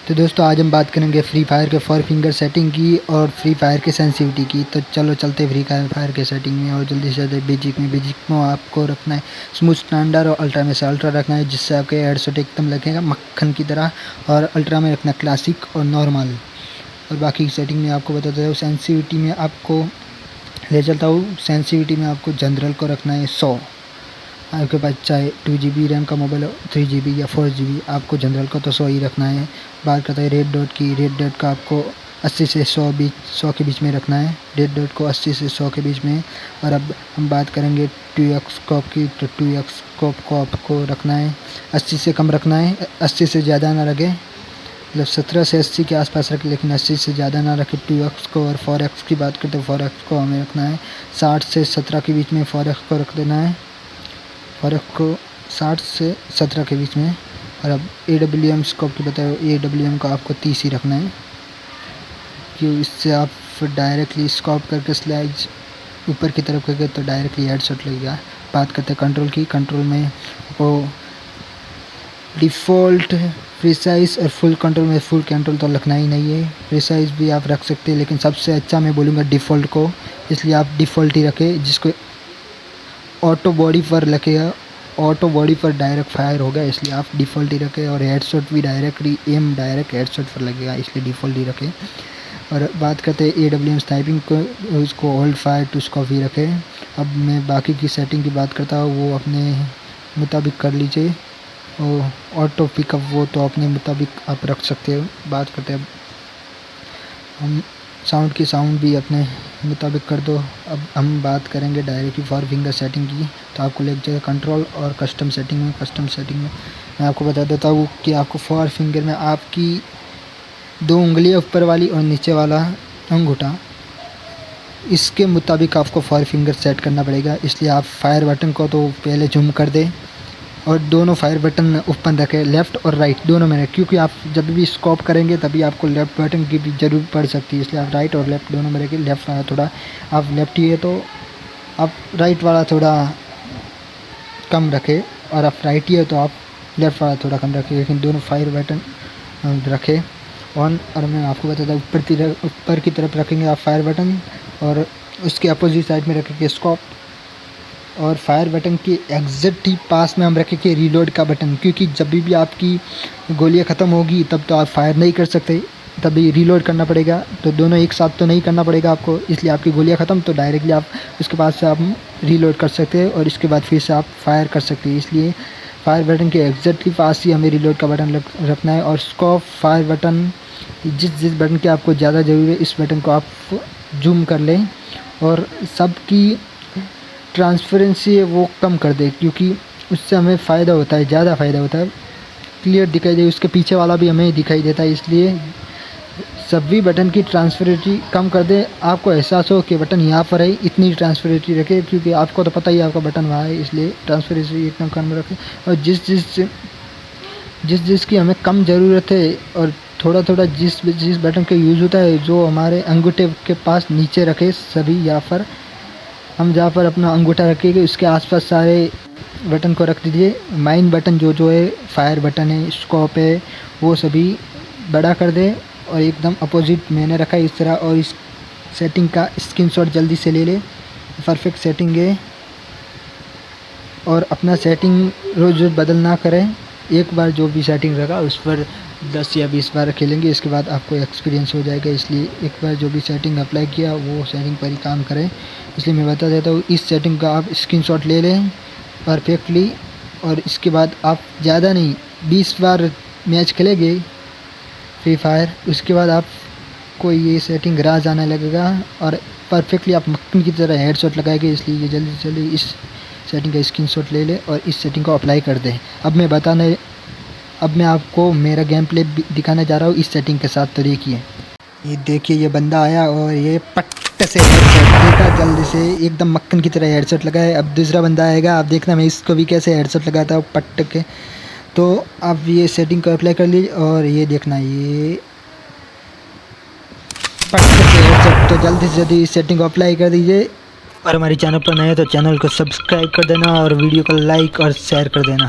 तो दोस्तों आज हम बात करेंगे फ्री फायर के 4 फिंगर सेटिंग की और फ्री फायर के सेंसिटिविटी की। तो चलो चलते फ्री फायर के सेटिंग में और जल्दी से जल्दी बेजिक में आपको रखना है स्मूथ स्टैंडर्ड और अल्ट्रा में से अल्ट्रा रखना है, जिससे आपके हेडसेट एकदम लगेगा मक्खन की तरह। और अल्ट्रा में रखना क्लासिक और नॉर्मल। और बाकी सेटिंग में आपको बताता हूँ। सेंसिटिविटी में आपको ले चलता हूँ। सेंसिटिविटी में आपको जनरल को रखना है 100। आपके पास चाहे 2 GB रैम का मोबाइल हो, 3 GB या 4 GB, आपको जनरल को तो 100 ही रखना है। बात करते हैं रेड डॉट की। रेड डॉट का आपको 80 से 100 के बीच में रखना है। रेड डॉट को 80 से 100 के बीच में। और अब हम बात करेंगे 2x स्कोप की। तो 2x स्कोप को आपको रखना है 80 से कम रखना है, 80 से ज़्यादा ना रखे। मतलब 17 से 80 के आसपास रखें, लेकिन 80 से ज़्यादा ना रखें 2x को। और 4x की बात करते हैं, 4x को हमें रखना है 60 से 17 के बीच में 4x को रख देना है। 4x को 60 से 17 के बीच में। और अब AWM स्कोप की बताओ, AWM का आपको 30 ही रखना है, क्यों इससे आप डायरेक्टली स्कोप करके स्लाइड ऊपर की तरफ करके तो डायरेक्टली हेडशॉट लगेगा। बात करते हैं कंट्रोल की। कंट्रोल में वो डिफ़ॉल्ट प्रिसाइज और फुल कंट्रोल में फुल कंट्रोल तो रखना ही नहीं है। प्रिसाइज भी आप रख सकते हैं, लेकिन सबसे अच्छा मैं बोलूँगा डिफ़ॉल्ट को, इसलिए आप डिफ़ॉल्ट ही रखें। जिसको ऑटो बॉडी पर रखेगा, ऑटो बॉडी पर डायरेक्ट फायर होगा, इसलिए आप डिफ़ॉल्ट ही रखें। और हेडशॉट भी डायरेक्टली एम डायरेक्ट हेडशॉट पर लगेगा, इसलिए डिफ़ॉल्ट ही रखें। और बात करते हैं AWM स्नाइपिंग को, उसको होल्ड फायर टू स्कोप ही रखें। अब मैं बाकी की सेटिंग की बात करता हूँ, वो अपने मुताबिक कर लीजिए। और ऑटो पिकअप वो तो अपने मुताबिक आप रख सकते हो। बात करते हैं हम साउंड की, साउंड भी अपने मुताबिक कर दो। अब हम बात करेंगे डायरेक्टली 4 फिंगर सेटिंग की। तो आपको ले जाएगा कंट्रोल और कस्टम सेटिंग में। कस्टम सेटिंग में मैं आपको बता देता हूँ कि आपको 4 फिंगर में आपकी 2 उंगलियां ऊपर वाली और नीचे वाला अंगूठा, इसके मुताबिक आपको 4 फिंगर सेट करना पड़ेगा। इसलिए आप फायर बटन को तो पहले जूम कर दें और दोनों फायर बटन ओपन रखें, लेफ़्ट और राइट दोनों में रखें, क्योंकि आप जब भी स्कोप करेंगे तभी आपको लेफ़्ट बटन की भी ज़रूरत पड़ सकती है। इसलिए आप राइट और लेफ़्ट दोनों में रखें। लेफ़्ट वाला थोड़ा आप लेफ़्ट ही है तो आप राइट वाला थोड़ा कम रखें, और आप राइट ही है तो आप लेफ़्ट वाला थोड़ा कम रखें, लेकिन दोनों फायर बटन रखें ऑन। और मैं आपको बताता हूँ ऊपर की तरफ रखेंगे आप फायर बटन, और उसके अपोजिट साइड में रखेंगे स्कोप। और फायर बटन के एग्जैक्ट ही पास में हम रखेंगे रीलोड का बटन, क्योंकि जब भी आपकी गोलियां ख़त्म होगी तब तो आप फायर नहीं कर सकते, तभी रीलोड करना पड़ेगा। तो दोनों एक साथ तो नहीं करना पड़ेगा आपको, इसलिए आपकी गोलियां ख़त्म तो डायरेक्टली आप उसके बाद से आप रीलोड कर सकते हैं और इसके बाद फिर से आप फायर कर सकते हैं। इसलिए फायर बटन के एग्जैक्टली पास ही हमें रीलोड का बटन रखना है। और स्कोप फायर बटन, जिस बटन की आपको ज़्यादा ज़रूरी है इस बटन को आप जूम कर लें और सबकी ट्रांसपेरेंसी है वो कम कर दे, क्योंकि उससे हमें फ़ायदा होता है, ज़्यादा फ़ायदा होता है, क्लियर दिखाई दे। उसके पीछे वाला भी हमें दिखाई देता है, इसलिए सभी बटन की ट्रांसपेरेंसी कम कर दे। आपको एहसास हो कि बटन यहाँ पर है, इतनी ट्रांसपेरेंसी रखें, क्योंकि आपको तो पता ही है आपका बटन वहाँ है, इसलिए ट्रांसपेरेंसी इतना कम रखें। और जिस की हमें कम ज़रूरत है और थोड़ा थोड़ा जिस बटन का यूज़ होता है, जो हमारे अंगूठे के पास नीचे रखे सभी, यहाँ पर हम जहाँ पर अपना अंगूठा रखेंगे उसके आसपास सारे बटन को रख दीजिए। माइन बटन जो है, फायर बटन है, स्कोप है, वो सभी बड़ा कर दे और एकदम अपोजिट मैंने रखा है इस तरह। और इस सेटिंग का स्क्रीनशॉट जल्दी से ले ले, परफेक्ट सेटिंग है। और अपना सेटिंग रोज़ रोज़ बदल ना करें, एक बार जो भी सेटिंग रखा उस पर 10 या 20 बार खेलेंगे, इसके बाद आपको एक्सपीरियंस हो जाएगा। इसलिए एक बार जो भी सेटिंग अप्लाई किया वो सेटिंग पर ही काम करें। इसलिए मैं बता देता हूँ, इस सेटिंग का आप स्क्रीनशॉट ले लें परफेक्टली, और इसके बाद आप ज़्यादा नहीं 20 बार मैच खेलेंगे फ्री फायर, उसके बाद आपको ये सेटिंग राज आने लगेगा और परफेक्टली आप मक्खन की तरह हेडशॉट लगाएंगे। इसलिए ये जल्दी से जल्दी इस सेटिंग का स्क्रीनशॉट ले लें और इस सेटिंग को अप्लाई कर दें। अब मैं आपको मेरा गेम प्ले दिखाने जा रहा हूँ इस सेटिंग के साथ। तो देखिए, ये देखिए, ये बंदा आया और ये पट से हेडशॉट देखा, जल्दी से एकदम मक्खन की तरह हेडशॉट लगाया। अब दूसरा बंदा आएगा, आप देखना मैं इसको भी कैसे हेडशॉट लगाता हूँ पट के। तो आप ये सेटिंग को अप्लाई कर लीजिए और ये देखना, ये पट से हेडशॉट। तो जल्दी से जल्दी इस सेटिंग को अप्लाई कर दीजिए। और हमारे चैनल पर नए हैं तो चैनल को सब्सक्राइब कर देना और वीडियो को लाइक और शेयर कर देना।